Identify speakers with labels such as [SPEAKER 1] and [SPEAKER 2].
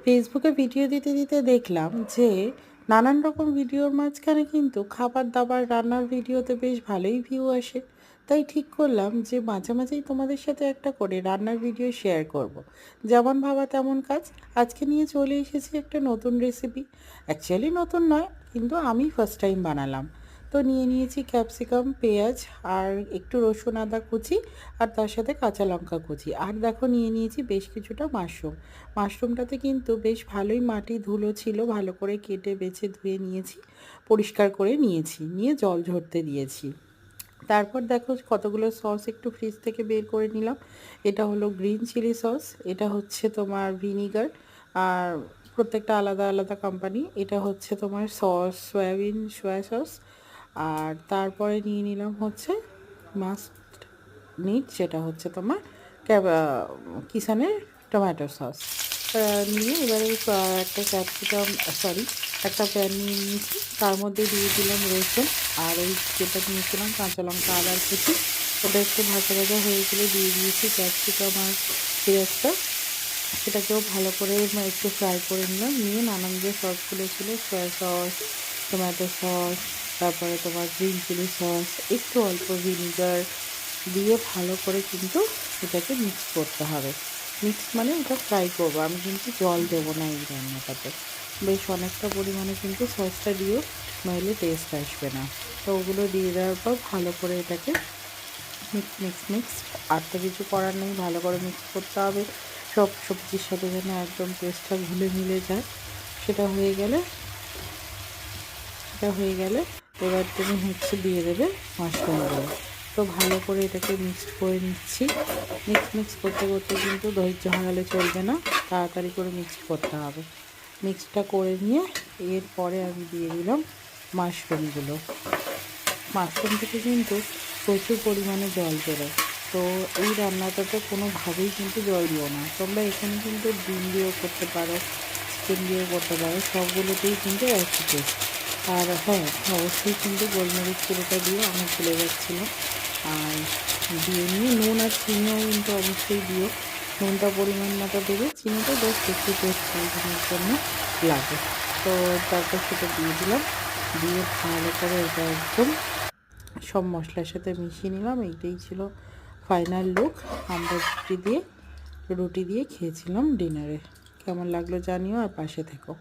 [SPEAKER 1] ফেসবুকে ভিডিও দিতে দিতে দেখলাম যে নানান রকম ভিডিওর মাঝখানে কিন্তু খাবার দাবার রান্নার ভিডিওতে বেশ ভালোই ভিউ আসে। তাই ঠিক করলাম যে মাঝে মাঝেই তোমাদের সাথে একটা করে রান্নার ভিডিও শেয়ার করব। যেমন ভাবা তেমন কাজ। আজকে নিয়ে চলে এসেছি একটা নতুন রেসিপি। অ্যাকচুয়ালি নতুন নয়, কিন্তু আমি ফার্স্ট টাইম বানালাম। তো নিয়ে নিয়েছি ক্যাপসিকাম, পেঁয়াজ, আর একটু রসুন আদা কুচি, আর তার সাথে কাঁচা লঙ্কা কুচি, আর দেখো নিয়ে নিয়েছি বেশ কিছুটা মাশরুম। মাশরুমটাতে কিন্তু বেশ ভালোই মাটি ধুলো ছিল, ভালো করে কেটে বেছে ধুয়ে নিয়েছি, পরিষ্কার করে নিয়েছি, নিয়ে জল ঝরতে দিয়েছি। তারপর দেখো কতগুলো সস একটু ফ্রিজ থেকে বের করে নিলাম। এটা হলো গ্রিন চিলি সস, এটা হচ্ছে তোমার ভিনিগার, আর প্রত্যেকটা আলাদা আলাদা কোম্পানি। এটা হচ্ছে তোমার সস সয়াবিন সয়া সস। আর তারপরে নিয়ে নিলাম হচ্ছে মাস্ট নিট, যেটা হচ্ছে তোমার কিষানের টমেটো সস। নিয়ে এবারে একটা ক্যাপসিকাম, সরি, একটা প্যান নিয়ে নিয়েছি, তার মধ্যে দিয়ে দিলাম রসুন, আর ওই যেটা নিয়েছিলাম কাঁচা লঙ্কা আদার কুচি। ওটা একটু ভাজা ভাজা হয়ে গেলে দিয়ে দিয়েছি ক্যাপসিকাম আর পেঁয়াজটা। সেটাকেও ভালো করে একটু ফ্রাই করে নিলাম, নিয়ে নানান যে সসগুলো ছিল, সয়া সস, টমেটো সস, তারপরে তোমার গ্রিন চিলি সস, একটু অল্প ভিনিগার দিয়ে ভালো করে কিন্তু এটাকে মিক্স করতে হবে। মিক্স মানে এটা ফ্রাই করবো, আমি কিন্তু জল দেবো না এই রান্নাটাতে। বেশ অনেকটা পরিমাণে কিন্তু সসটা দিও, নইলে টেস্ট আসবে না। তো ওগুলো দিয়ে দেওয়ার পর ভালো করে এটাকে মিক্স মিক্স মিক্স, আর তো কিছু করার নেই, ভালো করে মিক্স করতে হবে সব সবজির সাথে, যেন একদম টেস্টটা ঘুলে মিলে যায়। সেটা হয়ে গেলে এবার তুমি হচ্ছে দিয়ে দেবে মাশরুমগুলো। তো ভালো করে এটাকে মিক্সড করে নিচ্ছি। মিক্স করতে করতে কিন্তু ধৈর্য হারালে চলবে না, তাড়াতাড়ি করে মিক্সড করতে হবে। মিক্সডটা করে নিয়ে এরপরে আমি দিয়ে দিলাম মাশরুমগুলো। মাশরুম থেকে কিন্তু প্রচুর পরিমাণে জল বেরোয়। তো এই রান্নাটাতে কোনোভাবেই কিন্তু জল দিও না। তোমরা এখানে কিন্তু ডিম দিয়েও করতে পারো, চিকেন দিয়েও করতে পারো, সবগুলোতেই কিন্তু একই টেস্ট। আর হ্যাঁ, অবশ্যই কিন্তু গোলমরিচ গুঁড়োটা দিয়ে, আমি ভুলে যাচ্ছিলাম। আর দিয়ে নিয়ে নুন আর চিনিও কিন্তু অবশ্যই দিও। নুনটা পরিমাণ মতো দেবে, চিনিটা জাস্ট একটু টেস্ট পরিমাণের জন্য লাগে। তো তারপর সেটা দিয়ে দিলাম, দিয়ে ভালো করে এটা একদম সব মশলার সাথে মিশিয়ে নিলাম। এইটাই ছিল ফাইনাল লুক। আমরা রুটি দিয়ে খেয়েছিলাম ডিনারে। কেমন লাগলো জানিও, আর পাশে থেকো।